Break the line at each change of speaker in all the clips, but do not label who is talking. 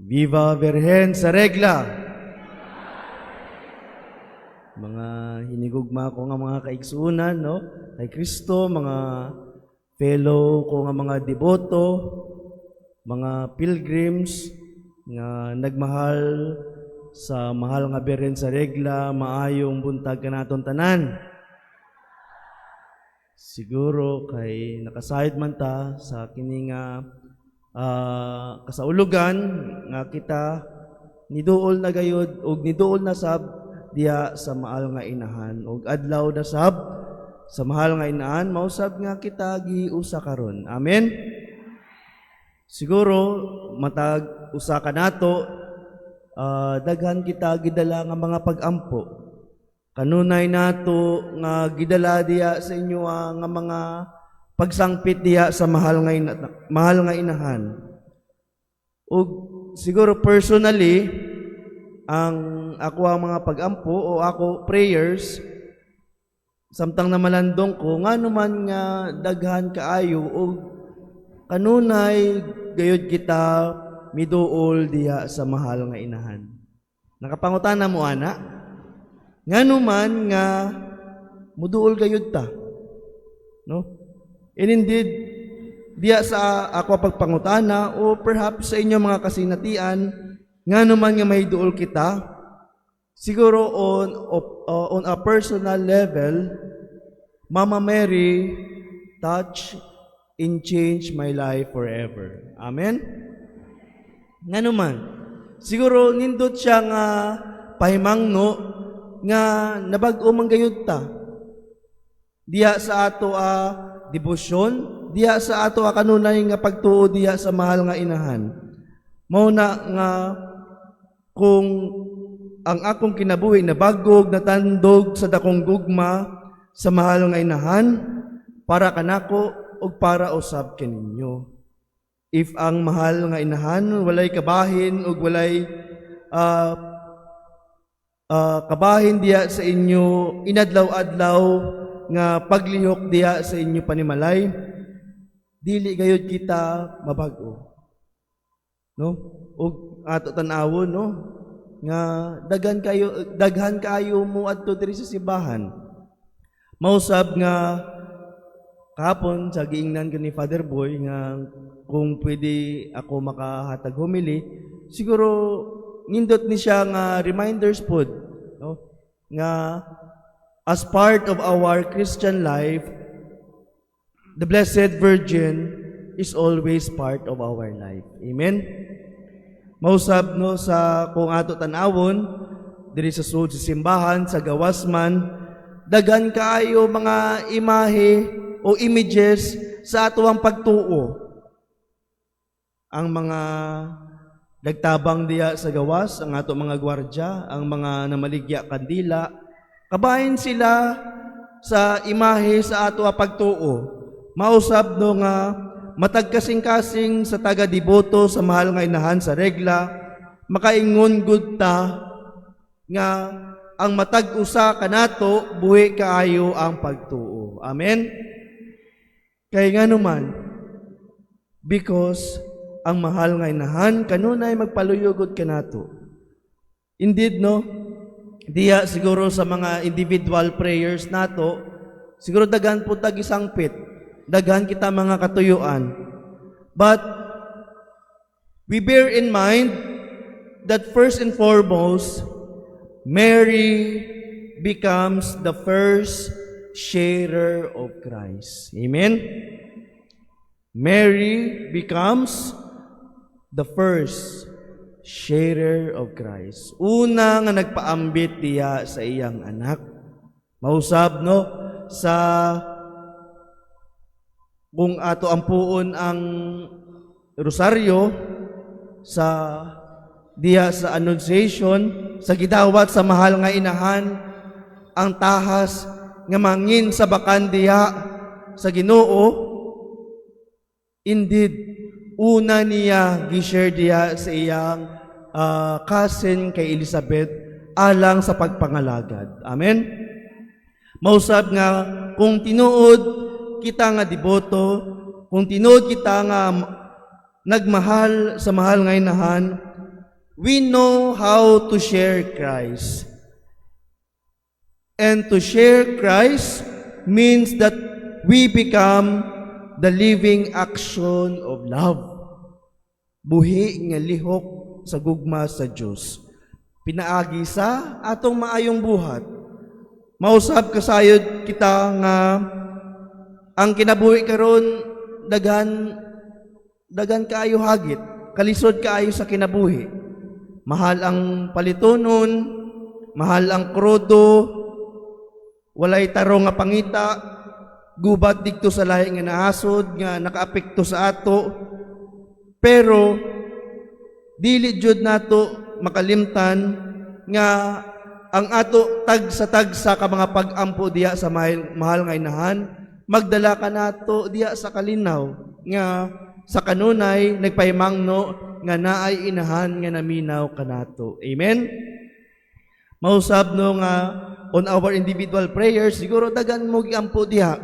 Viva Virgen sa Regla! Mga hinigugma ko nga mga kaigsunan, no? Kay Kristo, mga fellow ko nga mga deboto, mga pilgrims, nga nagmahal sa mahal nga Virgen sa Regla, maayong buntag ka naton tanan. Siguro kay nakasayod man ta sa kini nga kasaulugan nga kita niduol na gayud og niduol na sab diya sa mahal nga inahan og adlaw na sab sa mahal nga inahan mausab nga kita giusa karon. Amen. Siguro matag usa ka nato daghan kita gidala nga mga pag-ampo. Kanunay nato nga gidala diya sa inyo nga mga pagsangpit diya sa mahal nga inahan. O siguro personally, ang ako ang mga pag-ampo o ako prayers, samtang na malandong ko, nga naman nga daghan kaayo o kanunay gayud kita miduol diya sa mahal nga inahan. Nakapangutana mo ana, nga naman nga muduol gayud ta, no? And indeed, diya sa ako pagpangutana o perhaps sa inyo mga kasinatian, nga naman nga may duol kita, siguro on a personal level, Mama Mary touch and change my life forever. Amen? Nga naman, siguro nindot siya nga pahimangno nga nabag-o manggayud ta. Diya sa ato debosyon, diya sa ato kanunay nga pagtuo diya sa mahal nga inahan. Mauna nga kung ang akong kinabuhi nabagog natandog sa dakong gugma sa mahal nga inahan para kanako ug para usab kaninyo. If ang mahal nga inahan walay kabahin ug walay kabahin diya sa inyo inadlaw-adlaw nga paglihok diya sa inyo panimalay, dili gayud kita mabago. No? Ug ato tan-awon, no? Nga daghan kayo mo adto diri sa simbahan. Mausab nga kahapon sa giingnan ko ni Father Boy nga kung pwede ako makahatag homily, siguro nindot ni siya nga reminders pod, no? Nga as part of our Christian life, the Blessed Virgin is always part of our life. Amen? Mausab no sa kung ato tanawon diri sa sud sa simbahan sa gawas man, daghan kaayo mga imahe o images sa ato ang pagtuo. Ang mga nagtabang diya sa gawas, ang ato mga gwardya, ang mga namaligya kandila, kabahin sila sa imahe sa ato a pagtuo. Mausab no nga matag kasing-kasing sa taga-deboto sa mahal nga inahan sa Regla, makaingon gud ta nga ang matag usa kanato buhi kaayo ang pagtuo. Amen. Kay nga naman because ang mahal nga inahan kanunay magpaluyugod kanato. Indeed no, diya siguro sa mga individual prayers nato, siguro daghan po tag isangpit, daghan kita mga katuyuan. But we bear in mind that first and foremost, Mary becomes the first sharer of Christ. Amen? Mary becomes the first sharer of Christ. Una nga nagpaambit diya sa iyang anak. Mausab no sa kung ato ampuon ang rosaryo sa diya sa Annunciation sa gidawat sa mahal nga inahan ang tahas nga mangin sa bakan diya sa Ginoo. Indeed, una niya gi-share diya sa iyang cousin kay Elizabeth alang sa pagpangalagad. Amen? Mausab nga kung tinuod kita nga deboto, kung tinuod kita nga nagmahal sa mahal nga inahan, we know how to share Christ. And to share Christ means that we become the living action of love. Buhi nga lihok sa gugma sa Diyos. Pinaagi sa atong maayong buhat. Mausab kasayod kita nga ang kinabuhi karon dagan kaayo hagit, kalisod kaayo sa kinabuhi. Mahal ang palitonon, mahal ang krudo, walay tarong nga pangita, gubat dikto sa lahi nga naasod, nga nakaapekto sa ato. Pero, dili jud nato makalimtan nga ang ato tag sa ka mga pag-ampo diya sa mahal nga inahan, magdala ka nato diya sa kalinaw, nga sa kanunay, nagpahimangno, nga naay inahan nga naminaw ka nato. Amen? Mausab no nga on our individual prayers, siguro dagan mo giampo diha.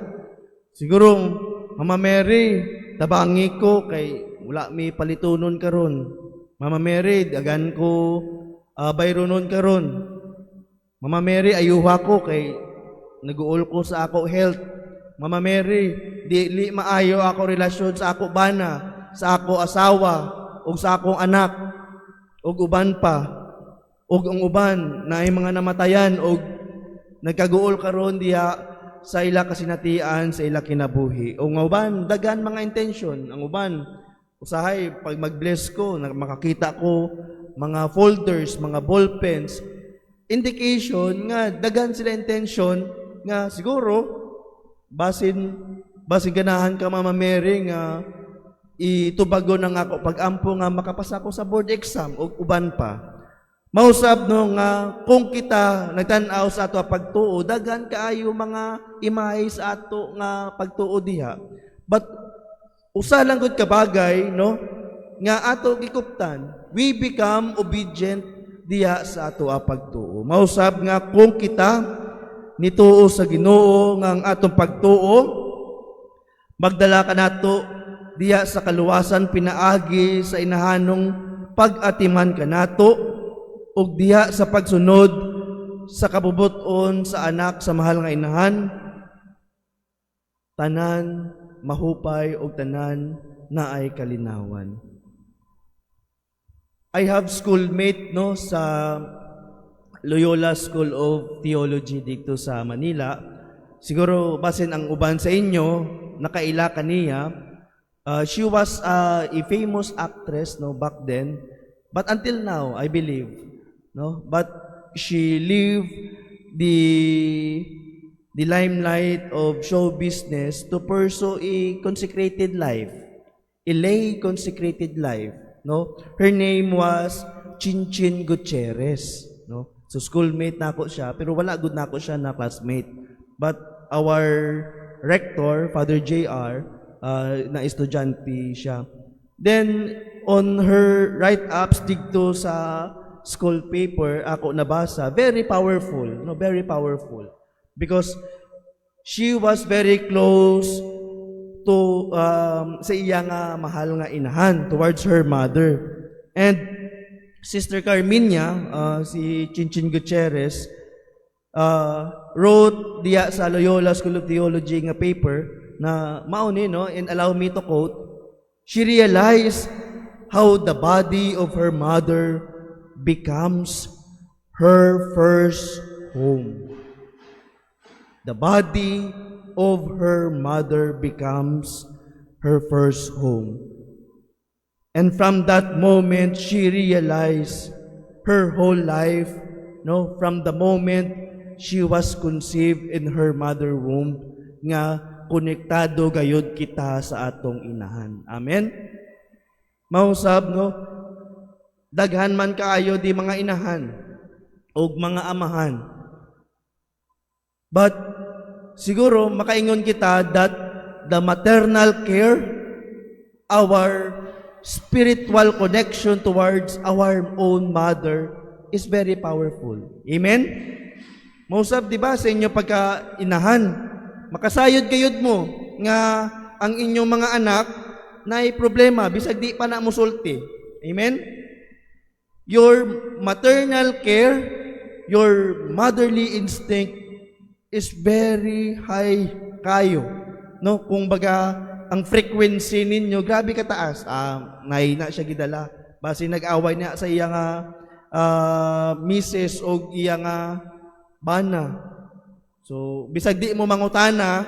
Siguro, Mama Mary, tabangi ko kay wala mi palitunon karon. Mama Mary, dagan ko bayronon karon. Mama Mary, ayuha ko kay nag-uol ko sa ako health. Mama Mary, dili maayo ako relasyon sa ako bana, sa ako asawa, o sa akong anak, o uban pa. Og ang uban na ay mga namatayan og nagkaguol karon diha sa ila kasinatian sa ila kinabuhi. O nga uban dagan mga intention. Ang uban usahay pag mag-bless ko makakita ko mga folders, mga ballpens, indication nga dagan sila intention nga siguro basin ganahan ka Mama Mary nga itubago na nga ako pag-ampo nga makapasa ko sa board exam o uban pa. Mausab no nga kung kita nagtan-aw sa ato pagtuo, daghan kaayo mga imahe sa ato nga pagtuo diha. But usa lang gud ka bagay no nga ato gikuptan, we become obedient diha sa ato pagtuo. Mausab nga kung kita nituo sa Ginoo nga ang atong pagtuo, magdala ka nato diha sa kaluwasan pinaagi sa inahanong pag-atiman ka nato ug diha sa pagsunod sa kabubuton sa anak sa mahal nga inahan, tanan mahupay ug tanan naay kalinawan. I have schoolmate no sa Loyola School of Theology dito sa Manila. Siguro basin ang uban sa inyo nakaila kaniya. She was a famous actress no back then, but until now I believe no, but she lived the limelight of show business to pursue a consecrated life, a lay consecrated life, no. Her name was Chinchin Gutierrez, no. So schoolmate na ako siya, pero wala good na ako siya na classmate. But our rector, Father JR, na estudyante siya. Then on her write-ups dito sa school paper ako nabasa, very powerful, no, very powerful, because she was very close to sa iya nga mahal nga inahan towards her mother. And Sister Carminia, si Chinchin Gutierrez, wrote diya sa Loyola School of Theology nga paper na mauni no, and allow me to quote, she realized how the body of her mother becomes her first home. The body of her mother becomes her first home. And from that moment, she realized her whole life, no, from the moment she was conceived in her mother womb, nga konektado gayud kita sa atong inahan. Amen? Mausab, no? Daghan man kaayo di mga inahan o mga amahan. But siguro makaingon kita that the maternal care, our spiritual connection towards our own mother is very powerful. Amen? Mausab, di ba, sa inyo pagka inahan, makasayod kayod mo nga ang inyong mga anak na ay problema, bisag di pa na musulti. Amen? Your maternal care, your motherly instinct is very high kayo. No? Kung baga, ang frequency ninyo, grabe kataas. Na siya gidala. Basi nag-away niya sa iya nga misis o iya nga bana. So, bisag di mo mangutana,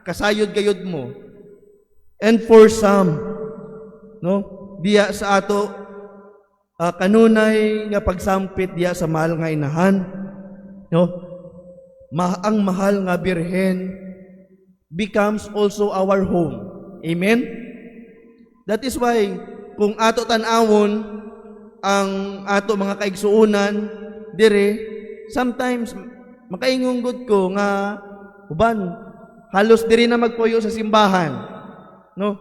kasayod-gayod mo. And for some, no, diya sa ato, kanunay nga pagsampit diya sa mahal nga inahan, no, ang mahal nga birhen becomes also our home. Amen? That is why, kung ato tanawon, ang ato mga kaigsuunan, dire, sometimes, makaingunggod ko nga, uban, halos diri na magpuyo sa simbahan. No?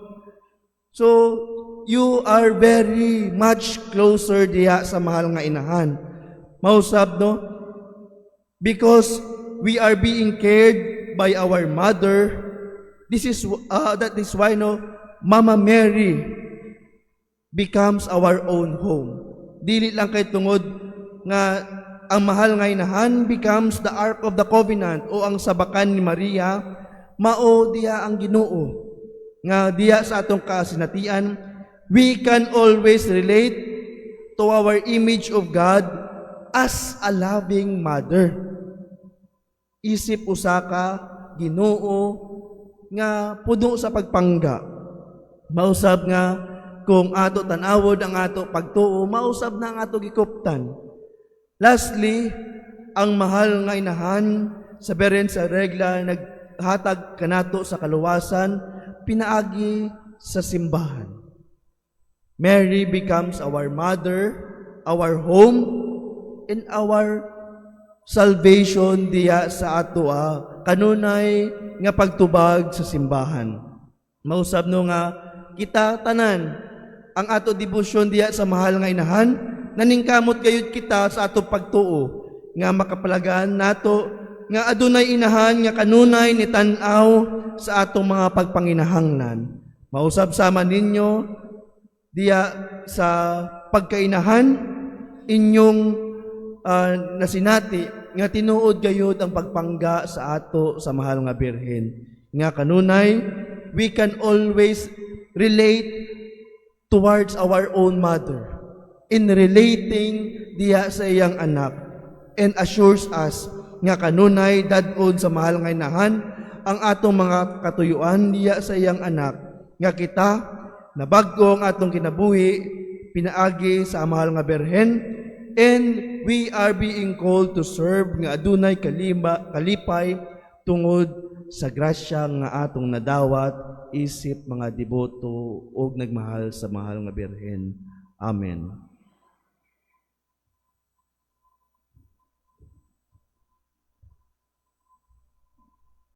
So, you are very much closer diya sa mahal nga inahan. Mausab, no? Because we are being cared by our mother. That is why, no, Mama Mary becomes our own home. Dili lang kay tungod nga ang mahal nga inahan becomes the Ark of the Covenant o ang sabakan ni Maria, mao diya ang Ginoo. Nga diya sa atong kasinatian, we can always relate to our image of God as a loving mother. Isip usaka, Ginoo, nga puno sa pagpangga. Mausab nga, kung ato tanawod ang ato pagtuo, mausab na ang ato gikuptan. Lastly, ang mahal nga inahan, sa beren sa regla, naghatag kanato sa kaluwasan, pinaagi sa simbahan. Mary becomes our mother, our home, and our salvation diya sa ato kanunay nga pagtubag sa simbahan. Mausab no nga kita tanan ang ato debosyon diya sa mahal nga inahan, naningkamot gayud kita sa ato pagtuo nga makapalagaan nato nga adunay inahan nga kanunay ni tan-aw sa atong mga pagpanginahanglan. Mausab sama ninyo diya sa pagkainahan inyong nasinati nga tinuod gayud ang pagpangga sa ato sa mahal nga birhen. Nga kanunay, we can always relate towards our own mother in relating diya sa iyang anak and assures us nga kanunay dadon sa mahal nga inahan ang atong mga katuyuan diya sa iyang anak nga kita nabag-o ang atong kinabuhi pinaagi sa mahal nga birhen. And we are being called to serve nga adunay kalipay tungod sa grasya nga atong nadawat isip mga deboto ug nagmahal sa mahal nga birhen. Amen.